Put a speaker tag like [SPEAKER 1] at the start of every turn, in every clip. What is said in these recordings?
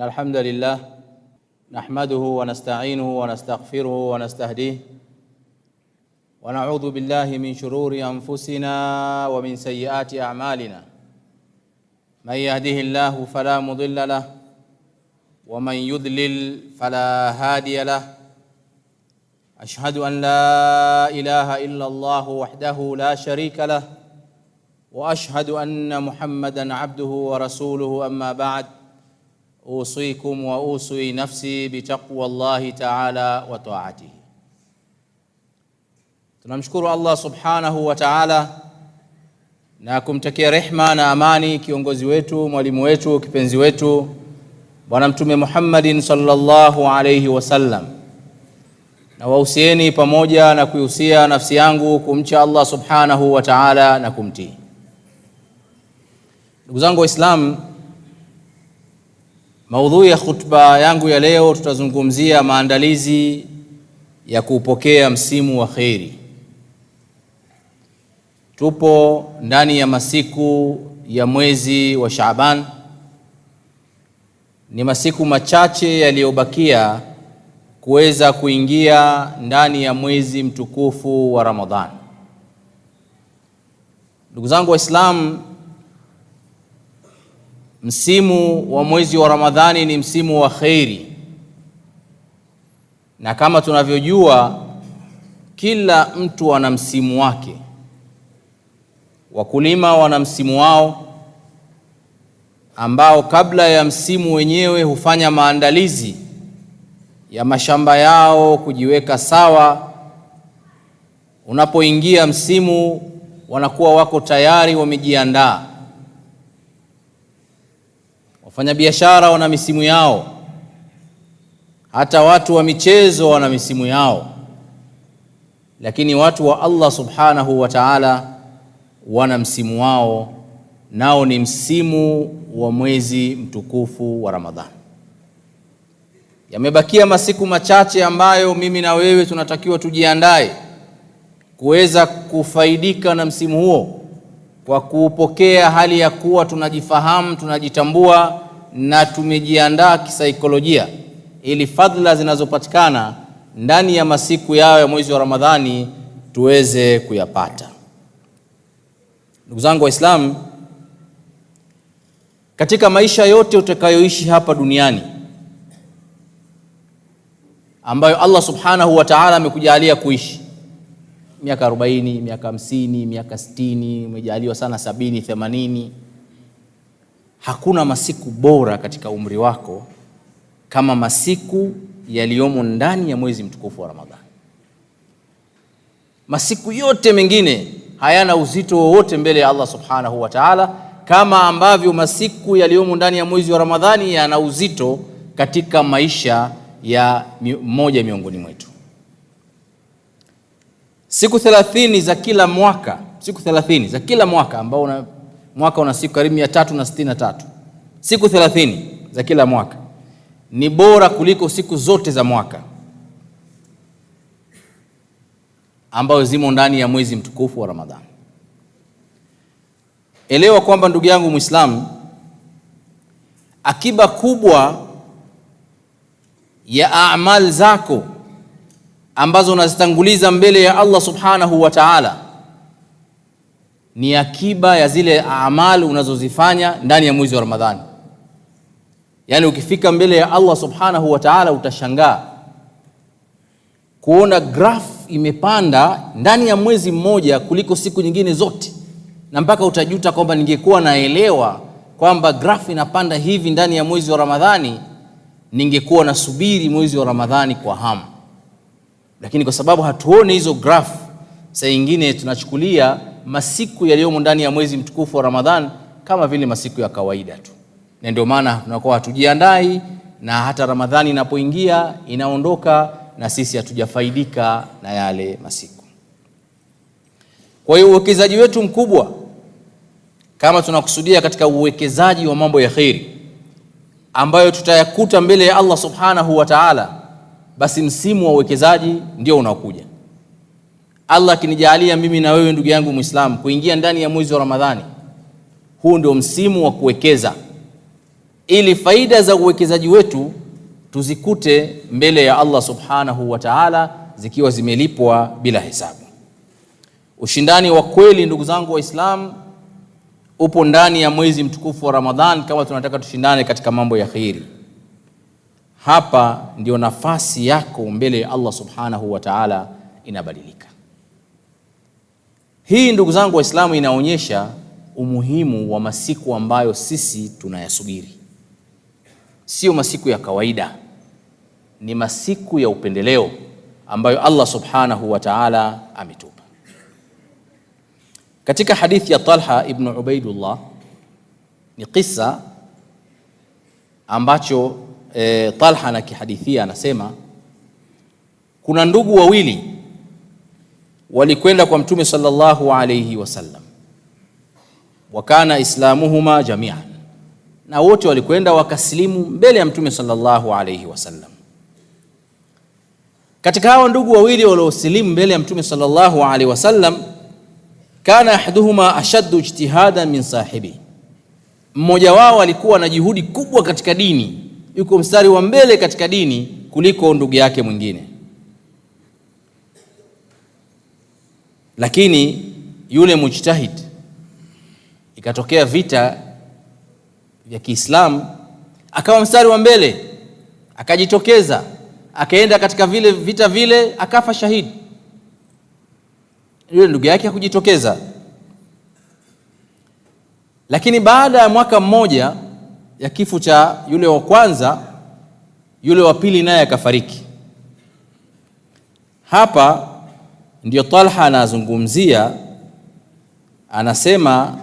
[SPEAKER 1] الحمد لله نحمده ونستعينه ونستغفره ونستهديه ونعوذ بالله من شرور أنفسنا ومن سيئات أعمالنا من يهده الله فلا مضل له ومن يضلل فلا هادي له أشهد أن لا إله إلا الله وحده لا شريك له وأشهد أن محمدًا عبده ورسوله أما بعد أوصيكم وأوصي نفسي بتقوى الله تعالى وطاعته. Tunamshukuru Allah subhanahu wa ta'ala na kumtakia rehma na amani kiongozi wetu, mwalimu wetu, kipenzi wetu Bwana Mtume Muhammadin sallallahu alayhi wasallam. Na wahusieni pamoja na kuihusia nafsi yangu kumcha Allah subhanahu wa ta'ala na kumtii. Ndugu zangu Waislamu, maudhui ya khutba yangu ya leo tutazungumzia maandalizi ya kupokea msimu wa kheri. Tupo ndani ya masiku ya mwezi wa Shaaban. Ni masiku machache yaliyobakia kuweza kuingia ndani ya mwezi mtukufu wa Ramadhan. Ndugu zangu Waislamu, msimu wa mwezi wa Ramadhani ni msimu wa kheri, na kama tunavyojua kila mtu ana msimu wake. Wakulima wana msimu wao ambao kabla ya msimu wenyewe hufanya maandalizi ya mashamba yao kujiweka sawa. Unapoingia msimu wanakuwa wako tayari, wamejiandaa. Wafanyabiashara wana misimu yao, hata watu wa michezo wana misimu yao, lakini watu wa Allah subhanahu wa ta'ala wana msimu wao, nao ni msimu wa mwezi mtukufu wa Ramadhani. Yamebakia masiku machache ambayo mimi na wewe tunatakiwa tujiandae kuweza kufaidika na msimu huo kwa kuupokea hali ya kuwa tunajifahamu, tunajitambua na tumejiandaa kisaikolojia ili fadhila zinazopatikana ndani ya masiku yao ya mwezi wa Ramadhani tuweze kuyapata. Ndugu zangu Waislamu, katika maisha yote utakayoishi hapa duniani ambayo Allah subhanahu wa ta'ala amekujalia kuishi, miaka 40, miaka 50, miaka 60, umejaliwa sana 70, 80, hakuna masiku bora katika umri wako kama masiku yaliyomo ndani ya mwezi mtukufu wa Ramadhani. Masiku yote mengine hayana uzito wowote mbele ya Allah subhanahu wa ta'ala, kama ambavyo masiku yaliyomo ndani ya mwezi wa Ramadhani yana uzito katika maisha ya mmoja miongoni mwetu. Siku 30 za kila mwaka, siku 30 za kila mwaka ambao mwaka una siku karibu 363. Siku 30 za kila mwaka ni bora kuliko siku zote za mwaka ambazo zimo ndani ya mwezi mtukufu wa Ramadhani. Elewa kwamba ndugu yangu Muislamu, akiba kubwa ya a'mal zako ambazo unazitanguliza mbele ya Allah subhanahu wa ta'ala ni akiba ya zile a'mal unazozifanya ndani ya mwezi wa Ramadhani. Yani ukifika mbele ya Allah subhanahu wa ta'ala utashangaa kuona graph imepanda ndani ya mwezi mmoja kuliko siku nyingine zote, na mpaka utajuta kwamba ningekuwa naelewa kwamba graph inapanda hivi ndani ya mwezi wa Ramadhani, ningekuwa nasubiri mwezi wa Ramadhani kwa hamu. Lakini kwa sababu hatuone hizo graph, saa nyingine tunachukulia masiku yaliyomo ndani ya mwezi mtukufu wa Ramadhani kama vile masiku ya kawaida tu, na ndio maana tunakuwa hatujiandai, na hata Ramadhani inapoingia inaondoka na sisi hatujafaidika na yale masiku. Kwa hiyo uwekezaji wetu mkubwa, kama tunakusudia katika uwekezaji wa mambo ya kheri ambayo tutayakuta mbele ya Allah subhanahu wa ta'ala, basi msimu wa uwekezaji ndio unakuja. Allah akinijalia mimi na wewe ndugu yangu Muislamu kuingia ndani ya mwezi wa Ramadhani, huu ndio msimu wa kuwekeza. ili faida za uwekezaji wetu tuzikute mbele ya Allah subhanahu wa ta'ala zikiwa zimelipwa bila hesabu. Ushindani wa kweli, ndugu zangu Waislamu, upo ndani ya mwezi mtukufu wa Ramadhan. Kama tunataka tushindane katika mambo ya khairi, hapa ndio nafasi yako mbele ya Allah subhanahu wa ta'ala inabadilika. Hii, ndugu zangu Waislamu, inaonyesha umuhimu wa masiku ambayo sisi tunayasubiri. Sio masiku ya kawaida, ni masiku ya upendeleo ambayo Allah subhanahu wa ta'ala ametupa. Katika hadithi ya Talha ibn Ubaidullah, ni kisa ambacho Talha anakihadithia, anasema kuna ndugu wawili walikwenda kwa Mtume sallallahu alayhi wasallam, wakana islamuhuma jami'an, na wote walikwenda wakasilimu mbele ya Mtume sallallahu alayhi wasallam. Katika hao ndugu wawili waliosilimu mbele ya Mtume sallallahu alayhi wasallam, kana ahaduhuma ashaddu ijtihadan min sahibi, mmoja wao alikuwa na juhudi kubwa katika dini, yuko mstari wa mbele katika dini kuliko ndugu yake mwingine. Lakini yule mujtahid, ikatokea vita vya Kiislamu, akawa mstari wa mbele, akajitokeza, akaenda katika vile vita vile, akafa shahidi. Yule ndugu yake hakujitokeza. Lakini baada ya mwaka mmoja ya kifo cha yule wa kwanza, yule wa pili naye akafariki. Hapa ndio Talha anazungumzia, anasema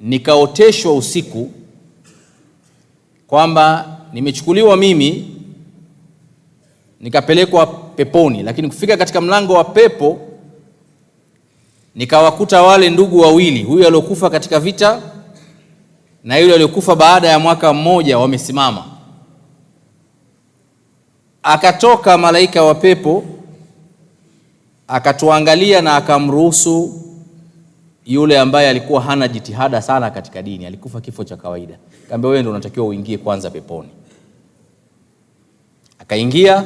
[SPEAKER 1] nikaoteshwa usiku kwamba nimechukuliwa mimi nikapelekwa peponi, lakini kufika katika mlango wa pepo nikawakuta wale ndugu wawili, huyu aliyokufa katika vita na yule aliyokufa baada ya mwaka mmoja, wamesimama. Akatoka malaika wa pepo akatuangalia na akamruhusu yule ambaye alikuwa hana jitihada sana katika dini, alikufa kifo cha kawaida, akamwambia wewe ndio unatakiwa uingie kwanza peponi. Akaingia.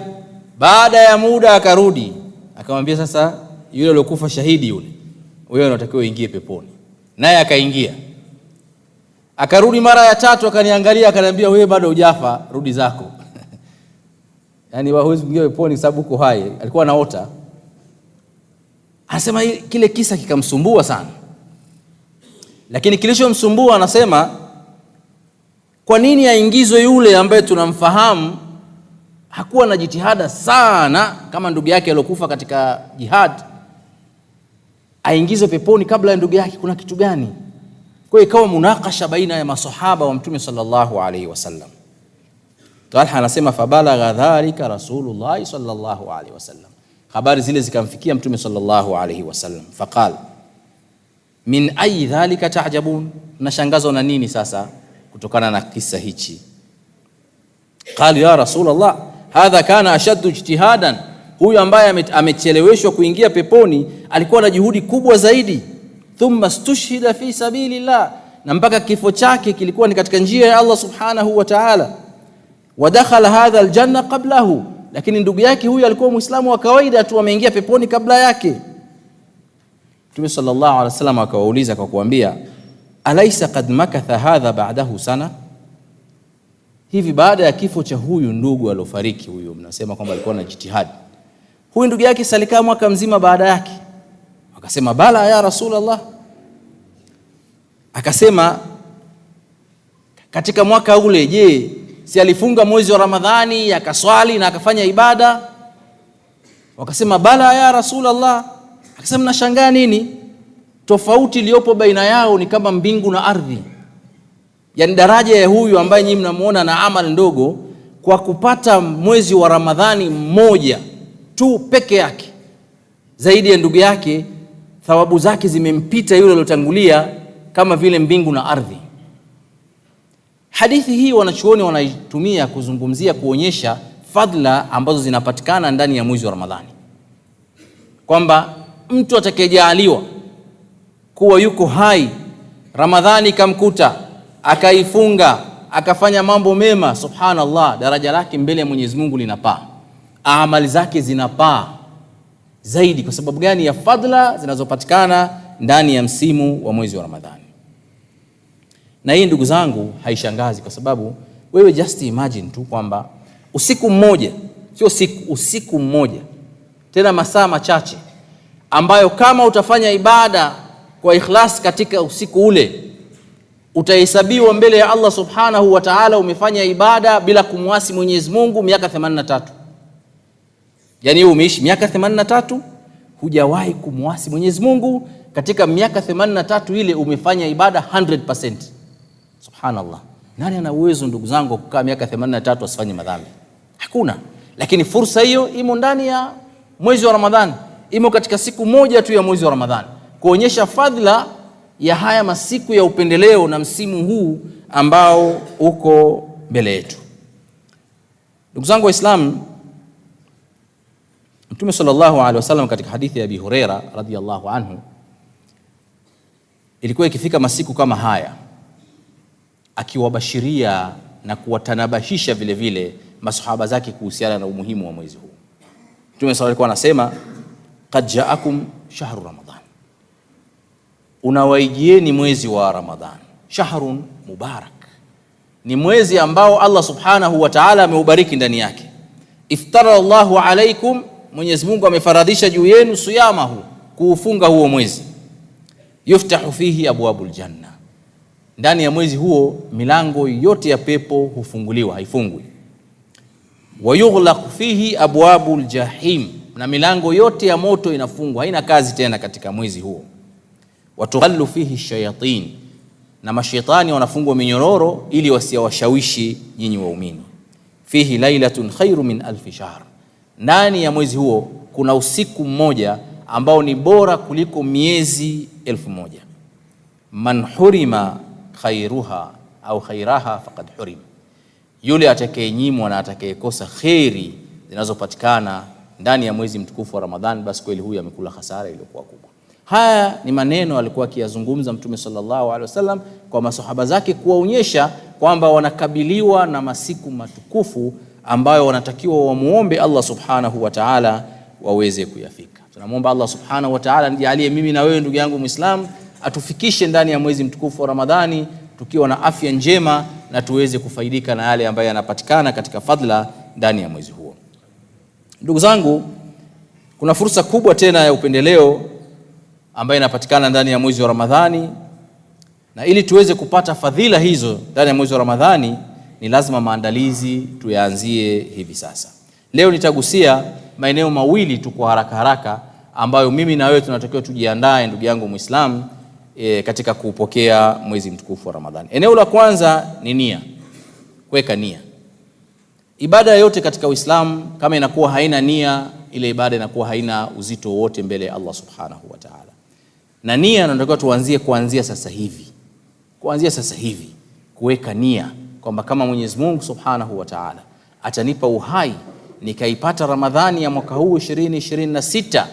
[SPEAKER 1] Baada ya muda akarudi, akamwambia sasa yule aliyokufa shahidi yule, wewe unatakiwa uingie peponi. Naye akaingia. Akarudi mara ya tatu, akaniangalia, akaniambia wewe bado hujafa, rudi zako. Yani huwezi kuingia peponi sababu uko hai. Alikuwa anaota. Anasema kile kisa kikamsumbua sana. Lakini kilichomsumbua, anasema kwa nini aingizwe yule ambaye tunamfahamu hakuwa na jitihada sana kama ndugu yake aliyokufa katika jihad, aingizwe peponi kabla ya ndugu yake? Kuna kitu gani? Kwa hiyo ikawa munakasha baina ya masahaba wa Mtume sallallahu alayhi wasallam. Talha anasema fabalagha dhalika Rasulullah sallallahu alayhi wasallam, habari zile zikamfikia Mtume sallallahu alayhi wasallam. Faqala min ayi dhalika ta'jabun, nashangazwa na nini sasa kutokana na kisa hichi? Qala ya Rasulullah hadha kana ashaddu ijtihadan, huyu ambaye amecheleweshwa kuingia peponi alikuwa na juhudi kubwa zaidi. Thumma stushhida fi sabilillah, na mpaka kifo chake kilikuwa ni katika njia ya Allah subhanahu wa ta'ala. Wa dakhala hadha aljanna qablahu, lakini ndugu yake huyu alikuwa muislamu wa kawaida tu, ameingia peponi kabla yake. Mtume sallallahu alaihi wasallam akawauliza kwa kuambia, alaysa qad makatha hadha ba'dahu sana, hivi baada ya kifo cha huyu ndugu alofariki, huyu mnasema kwamba alikuwa na jitihadi, huyu ndugu yake salikaa mwaka mzima baada yake? Akasema bala ya Rasulullah. Akasema katika mwaka ule, je, si alifunga mwezi wa Ramadhani akaswali na akafanya ibada? Wakasema bala ya Rasulullah. Akasema mnashangaa nini? Tofauti iliyopo baina yao ni kama mbingu na ardhi. Yani daraja ya huyu ambaye nyinyi mnamuona na amali ndogo, kwa kupata mwezi wa Ramadhani mmoja tu peke yake zaidi ya ndugu yake, thawabu zake zimempita yule aliyotangulia kama vile mbingu na ardhi. Hadithi hii wanachuoni wanaitumia kuzungumzia, kuonyesha fadhila ambazo zinapatikana ndani ya mwezi wa Ramadhani, kwamba mtu atakayejaliwa kuwa yuko hai, Ramadhani kamkuta, akaifunga, akafanya mambo mema, subhanallah, daraja lake mbele ya Mwenyezi Mungu linapaa, amali zake zinapaa zaidi. Kwa sababu gani? Ya fadhila zinazopatikana ndani ya msimu wa mwezi wa Ramadhani. Na hii ndugu zangu haishangazi, kwa sababu wewe just imagine tu kwamba usiku mmoja, sio siku, usiku mmoja, tena masaa machache, ambayo kama utafanya ibada kwa ikhlas katika usiku ule, utahesabiwa mbele ya Allah subhanahu wa ta'ala umefanya ibada bila kumwasi Mwenyezi Mungu miaka 83. Yani umeishi miaka 83 hujawahi kumwasi Mwenyezi Mungu, katika miaka 83 ile umefanya ibada 100%. Subhanallah. Nani ana uwezo ndugu zangu kukaa miaka 83 asifanye madhambi? Hakuna. Lakini fursa hiyo imo ndani ya mwezi wa Ramadhani, imo katika siku moja tu ya mwezi wa Ramadhani, kuonyesha fadhila ya haya masiku ya upendeleo na msimu huu ambao uko mbele yetu. Ndugu zangu Waislamu, Mtume sallallahu alaihi wasallam katika hadithi ya Abi Huraira radhiyallahu anhu, ilikuwa ikifika masiku kama haya akiwabashiria na kuwatanabahisha vile vile masahaba zake kuhusiana na umuhimu wa mwezi huu. Mtume sallallahu alikuwa anasema, qad ja'akum shahru Ramadhan, unawaijieni mwezi wa Ramadhan, shahrun mubarak, ni mwezi ambao Allah subhanahu wa ta'ala ameubariki ndani yake. Iftara Allahu alaikum, Mwenyezi Mungu amefaradhisha juu yenu siyamahu, kuufunga huo mwezi. Yuftahu fihi abwabul janna, ndani ya mwezi huo milango yote ya pepo hufunguliwa, haifungwi. Wa yughlaq fihi abwabul jahim, na milango yote ya moto inafungwa, haina kazi tena katika mwezi huo. Wa tughallu fihi shayatin, na mashaitani wanafungwa minyororo ili wasiwashawishi nyinyi waumini. Fihi lailatun khairu min alfi shahr, ndani ya mwezi huo kuna usiku mmoja ambao ni bora kuliko miezi 1000. Man hurima khairuha au khairaha faqad hurim, yule atakayenyimwa na atakayekosa khairi zinazopatikana ndani ya mwezi mtukufu wa Ramadhani, basi kweli huyu amekula hasara iliyokuwa kubwa. Haya ni maneno alikuwa akiyazungumza Mtume sallallahu alaihi wasallam kwa masahaba zake, kuwaonyesha kwamba wanakabiliwa na masiku matukufu ambayo wanatakiwa wamuombe Allah subhanahu wa ta'ala waweze kuyafika. Tunamuomba Allah subhanahu wa ta'ala nijalie mimi na wewe ndugu yangu Muislam atufikishe ndani ya mwezi mtukufu wa Ramadhani tukiwa na afya njema na tuweze kufaidika na yale ambayo yanapatikana katika fadhila ndani ya mwezi huo. Ndugu zangu, kuna fursa kubwa tena ya upendeleo ambayo inapatikana ndani ya mwezi wa Ramadhani, na ili tuweze kupata fadhila hizo ndani ya mwezi wa Ramadhani ni lazima maandalizi tuyaanzie hivi sasa. Leo nitagusia maeneo mawili tu kwa haraka haraka ambayo mimi na wewe tunatakiwa tujiandae ndugu yangu Muislamu katika kupokea mwezi mtukufu wa Ramadhani. Eneo la kwanza ni nia, kuweka nia. Ibada yote katika Uislamu kama inakuwa haina nia, ile ibada inakuwa haina uzito wote mbele ya Allah subhanahu wa ta'ala. Na nia tunatakiwa tuanzie kuanzia sasa hivi. Kuanzia sasa hivi kuweka nia kwamba kama Mwenyezi Mungu subhanahu wa ta'ala atanipa uhai nikaipata Ramadhani ya mwaka huu 2026,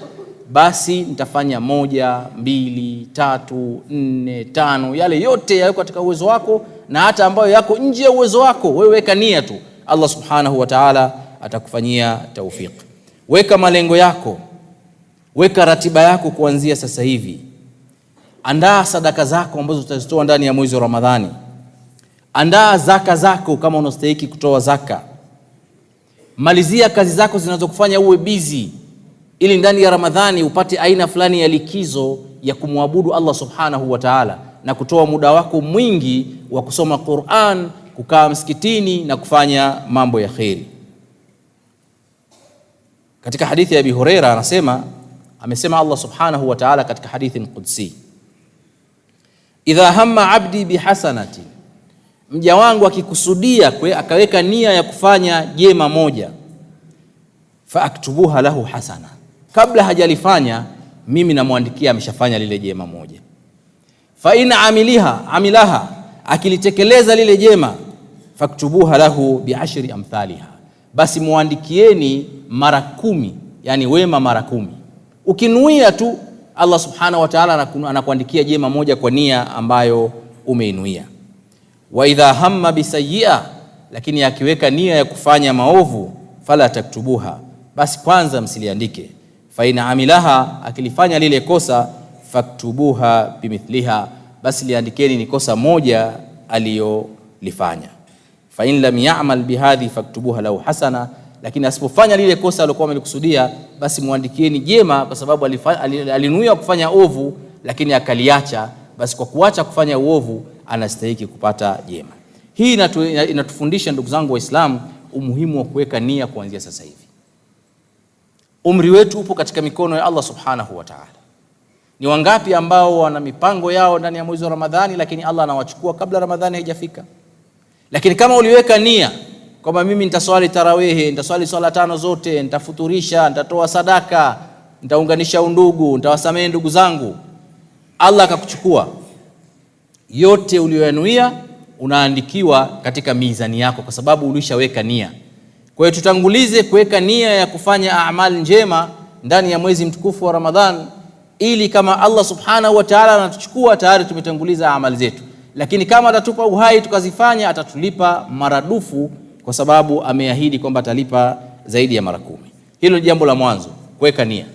[SPEAKER 1] basi nitafanya 1, 2, 3, 4, 5, yale yote yako katika uwezo wako na hata ambayo yako nje ya uwezo wako. Wewe weka nia tu, Allah subhanahu wa ta'ala atakufanyia tawfik. Weka malengo yako, weka ratiba yako kuanzia sasa hivi. Andaa sadaka zako ambazo utazitoa ndani ya mwezi wa Ramadhani. Andaa zaka zako kama unastahili kutoa zaka. Malizia kazi zako zinazokufanya uwe busy, ili ndani ya Ramadhani upate aina fulani ya likizo ya kumwabudu Allah subhanahu wa ta'ala na kutoa muda wako mwingi wa kusoma Qur'an, kukaa msikitini na kufanya mambo ya khairi. Katika hadithi ya Abi Huraira amesema Allah subhanahu wa ta'ala katika hadithi qudsi, idha hamma abdi bihasanati, mja wangu akikusudia akaweka nia ya kufanya jema moja, fa aktubuha lahu hasana, kabla hajalifanya mimi namwandikia ameshafanya lile jema moja. Fa in amilaha, akilitekeleza lile jema, faktubuha lahu bi'ashri amthaliha, basi muandikieni mara 10, yani wema mara 10. Ukinuia tu Allah subhanahu wa ta'ala anakuandikia jema moja kwa nia ambayo umeinuia. Wa idha hamma bisayyi'a, lakini akiweka nia ya kufanya maovu, fala taktubuha, basi kwanza msiliandike. Fa in amilaha, akilifanya lile kosa, faktubuha bimithliha, basi liandikeni ni kosa moja aliyolifanya. Fa in lam ya'mal bihadhi faktubuha lahu hasana, lakini asipofanya lile kosa alilokuwa amelikusudia, basi muandikieni jema, kwa sababu alinuia kufanya ovu lakini akaliacha, basi kwa kuacha kufanya uovu anastahili kupata jema. Hii inatufundisha ndugu zangu Waislamu umuhimu wa kuweka nia kuanzia sasa hivi. Umri wetu upo katika mikono ya Allah subhanahu wa ta'ala. Ni wangapi ambao wana mipango yao ndani ya mwezi wa Ramadhani, lakini Allah anawachukua kabla Ramadhani haijafika. Lakini kama uliweka nia kwamba mimi nitaswali tarawehe, nitaswali swala 5 zote, nitafuturisha, nitatoa sadaka, nitaunganisha undugu, nitawasamehe ndugu zangu, Allah akakuchukua, yote uliyoyanuia unaandikiwa katika mizani yako, kwa sababu ulishaweka nia. Kwa hiyo tutangulize kuweka nia ya kufanya amali njema ndani ya mwezi mtukufu wa Ramadhan, ili kama Allah subhanahu wa ta'ala anatuchukua, tayari tumetanguliza amali zetu. Lakini kama atatupa uhai tukazifanya, atatulipa maradufu, kwa sababu ameahidi kwamba atalipa zaidi ya mara 10. Hilo ni jambo la mwanzo, kuweka nia.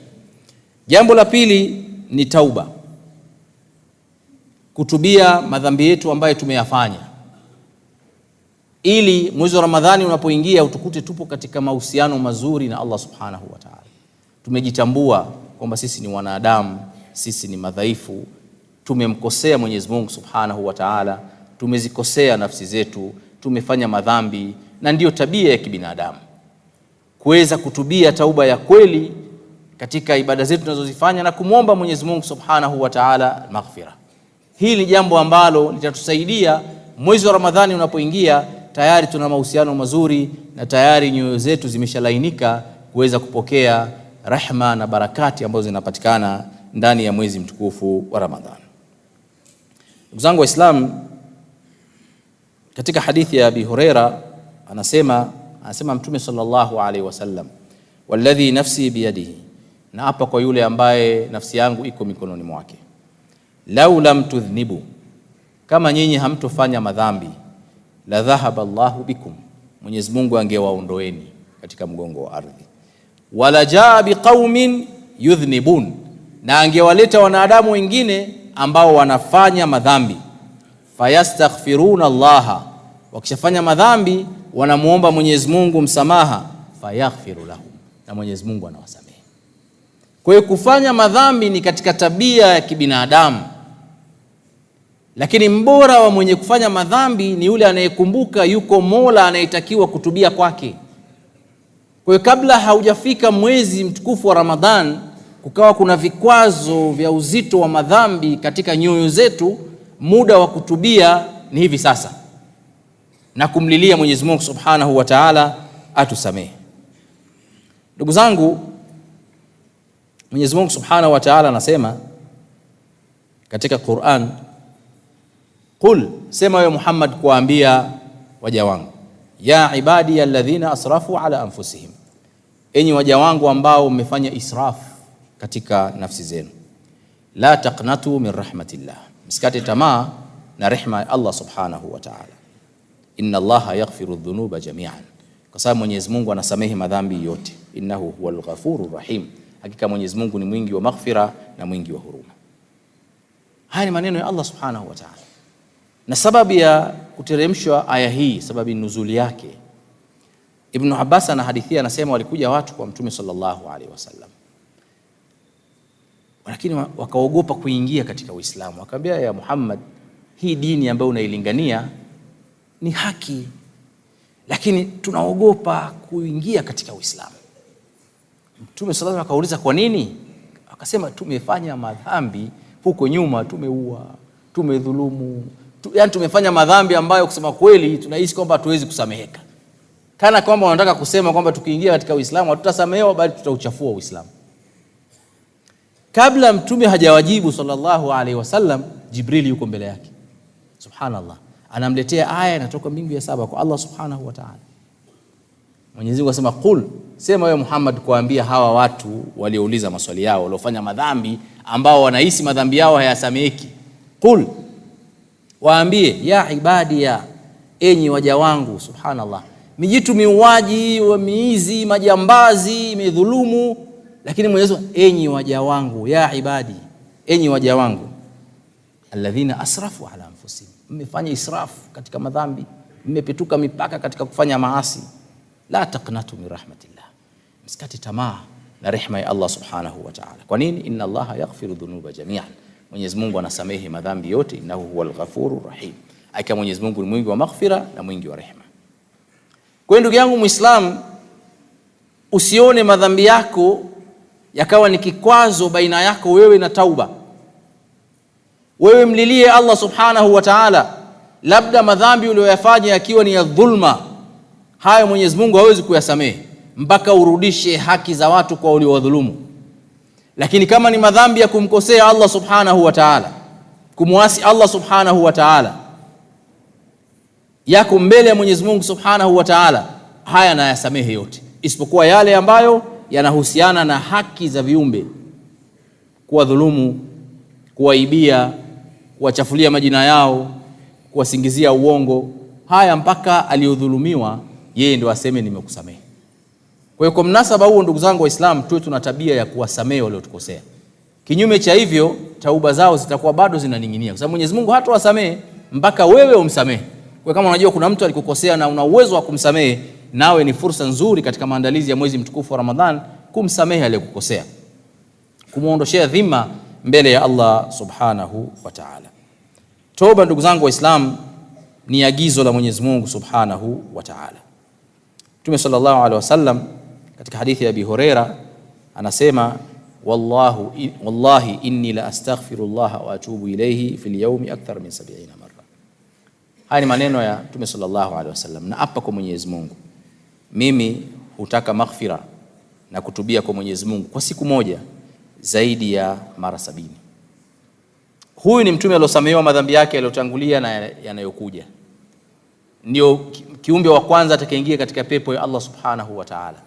[SPEAKER 1] Jambo la pili ni tauba, kutubia madhambi yetu ambayo tumeyafanya, ili mwezi wa Ramadhani unapoingia utukute tupo katika mahusiano mazuri na Allah subhanahu wa ta'ala. Tumejitambua kwamba sisi ni wanadamu, sisi ni madhaifu, tumemkosea Mwenyezi Mungu subhanahu wa ta'ala, tumezikosea nafsi zetu, tumefanya madhambi, na ndiyo tabia ya kibinadamu kuweza kutubia tauba ya kweli katika ibada zetu tunazozifanya na kumwomba Mwenyezi Mungu subhanahu wa ta'ala maghfira. Hili ni jambo ambalo litatusaidia mwezi wa Ramadhani unapoingia, tayari tuna mahusiano mazuri na tayari nyoyo zetu zimeshalainika kuweza kupokea rehma na barakati ambazo zinapatikana ndani ya mwezi mtukufu wa Ramadhani. Ndugu zangu Waislamu, katika hadithi ya Abi Huraira anasema Mtume sallallahu alaihi wasallam, walladhi nafsi biyadihi, na hapa kwa yule ambaye nafsi yangu iko mikononi mwake, lau lam tudhnibu, kama nyinyi hamtofanya madhambi, la dhahaba Allahu bikum, Mwenyezi Mungu angewaondoeni katika mgongo wa ardhi, wala jaa biqaumin yudhnibun, na angewaleta wanadamu wengine ambao wanafanya madhambi, fayastaghfiruna Allaha, wakishafanya madhambi wanamuomba Mwenyezi Mungu msamaha, fayaghfiru lahum, na Mwenyezi Mungu anawasamehe. Kwa hiyo kufanya madhambi ni katika tabia ya kibinadamu, lakini mbora wa mwenye kufanya madhambi ni yule anayekumbuka yuko Mola anayetakiwa kutubia kwake. Kwa hiyo kabla haujafika mwezi mtukufu wa Ramadhan, kukawa kuna vikwazo vya uzito wa madhambi katika nyoyo zetu, muda wa kutubia ni hivi sasa, na kumlilia Mwenyezi Mungu subhanahu wa ta'ala atusamehe. Ndugu zangu, Mwenyezi Mungu subhanahu wa ta'ala anasema katika Qur'an, qul, sema wewe Muhammad kuambia waja wangu, ya ibadi alladhina asrafu ala anfusihim, enyi waja wangu ambao mmefanya israf katika nafsi zenu, la taqnatu min rahmatillah, msikate tamaa na rehema ya Allah subhanahu wa ta'ala, inna Allaha yaghfiru dhunuba jami'an, kwa sababu Mwenyezi Mungu anasamehe madhambi yote, innahu huwal ghafurur rahim, hakika Mwenyezi Mungu ni mwingi wa maghfira na mwingi wa huruma. Haya ni maneno ya Allah subhanahu wa ta'ala. Na sababu ya kuteremshwa aya hii, sababu nuzuli yake, Ibn Abbas anahadithia, anasema walikuja watu kwa Mtume sallallahu alaihi wasallam, lakini wakaogopa kuingia katika Uislamu. Akamwambia, ya Muhammad, hii dini ambayo unailingania ni haki, lakini tunaogopa kuingia katika Uislamu. Mtume sallallahu alaihi wasallam akauliza kwa nini? Akasema, tumefanya madhambi huko nyuma, tumeua, tumedhulumu, yani tumefanya madhambi ambayo kusema kweli tunahisi kwamba hatuwezi kusameheka. Kana kwamba wanataka kusema kwamba tukiingia katika Uislamu hatutasamehewa, bali tutauchafua Uislamu. Kabla Mtume hajawajibu sallallahu alaihi wasallam, Jibril yuko mbele yake, subhanallah, anamletea aya inatoka mbingu ya 7 kwa Allah subhanahu wa ta'ala. Mwenyezi Mungu asema, qul, sema wewe Muhammad kuambia hawa watu waliouliza maswali yao, waliofanya madhambi ambao wanahisi madhambi yao hayasameheki, qul, waambie ya ibadiya, enyi waja wangu. Subhanallah, mijitu miuaji, miizi, majambazi, midhulumu, lakini Mwenyezi Mungu enyi waja wangu, ya ibadi, enyi waja wangu, alladhina asrafu ala anfusihim, mmefanya israfu katika madhambi, mmepetuka mipaka katika kufanya maasi, la taqnatu min rahmatillah, msikati tamaa na rehema ya Allah subhanahu wa ta'ala. Kwa nini? Inna Allaha yaghfiru dhunuba jami'an, Mwenyezi Mungu anasamehe madhambi yote, innahu huwal ghafurur rahim, aika Mwenyezi Mungu ni mwingi wa maghfira na mwingi wa rehema. Kwa ndugu yangu Muislam, usione madhambi yako yakawa ni kikwazo baina yako wewe na tauba. Wewe mlilie Allah subhanahu wa ta'ala, labda madhambi uliyoyafanya yakiwa ni ya dhulma, hayo Mwenyezi Mungu hawezi kuyasamehe mpaka urudishe haki za watu kwa uliowadhulumu. Lakini kama ni madhambi ya kumkosea Allah subhanahu wa ta'ala, kumwasi Allah subhanahu wa ta'ala, yako mbele ya Mwenyezi Mungu subhanahu wa ta'ala, haya na yasamehe yote, isipokuwa yale ambayo yanahusiana na haki za viumbe, kuwadhulumu, kuwaibia, kuwachafulia majina yao, kuwasingizia uongo. Haya mpaka aliyodhulumiwa yeye ndio aseme nimekusamehe. Kwa hiyo kwa mnasaba huo, ndugu zangu Waislamu, tuwe tuna tabia ya kuwasamehe waliotukosea. Kinyume cha hivyo, tauba zao zitakuwa bado zinaning'inia, kwa sababu Mwenyezi Mungu hatawasamehe mpaka wewe umsamehe. Kwa kama unajua kuna mtu alikukosea na una uwezo wa kumsamehe, nawe ni fursa nzuri katika maandalizi ya mwezi mtukufu wa Ramadhan kumsamehe aliyekukosea, kumuondoshea dhima mbele ya Allah subhanahu wa ta'ala. Toba, ndugu zangu Waislamu, ni agizo la Mwenyezi Mungu subhanahu wa ta'ala. Mtume sallallahu alaihi wasallam katika hadithi ya Abi Huraira anasema, wallahi inni la astaghfirullah wa atubu ilayhi fil yawmi akthar min 70 marra. Haya ni maneno ya Mtume sallallahu alaihi wasallam, na hapa kwa Mwenyezi Mungu, mimi hutaka maghfira na kutubia kwa Mwenyezi Mungu kwa siku moja zaidi ya mara 70. Huyu ni mtume aliyosamehewa madhambi yake yaliyotangulia na yanayokuja. Ndio kiumbe wa kwanza atakayeingia katika pepo ya Allah subhanahu wa ta'ala.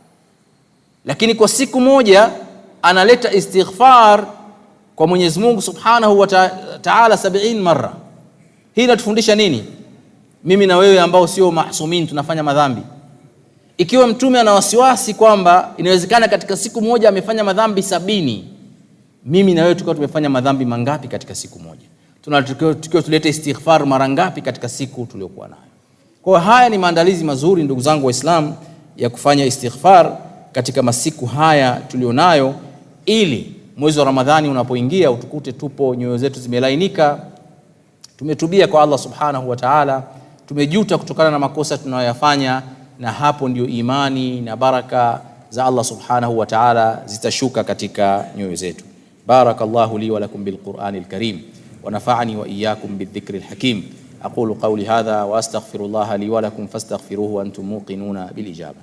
[SPEAKER 1] Lakini kwa siku moja analeta istighfar kwa Mwenyezi Mungu subhanahu wa ta'ala 70 mara. Hii inatufundisha nini? Mimi na wewe ambao sio mahsumin tunafanya madhambi. Ikiwa mtume ana wasiwasi kwamba inawezekana katika siku moja amefanya madhambi 70, mimi na wewe tukao tumefanya madhambi mangapi katika siku moja? Tunatakiwa tulete istighfar mara ngapi katika siku tuliyokuwa nayo? Kwa haya ni maandalizi mazuri, ndugu zangu Waislamu, ya kufanya istighfar katika masiku haya tulionayo, ili mwezi wa Ramadhani unapoingia utukute tupo nyoyo zetu zimelainika, tumetubia kwa Allah subhanahu wa ta'ala, tumejuta kutokana na makosa tunayoyafanya, na hapo ndio imani na baraka za Allah subhanahu wa ta'ala zitashuka katika nyoyo zetu. Barakallahu li wa lakum bil Qur'anil Karim wa nafa'ani wa iyyakum bidhikril hakim. أقول قولي هذا وأستغفر الله لي ولكم فاستغفروه وأنتم موقنون بالإجابة.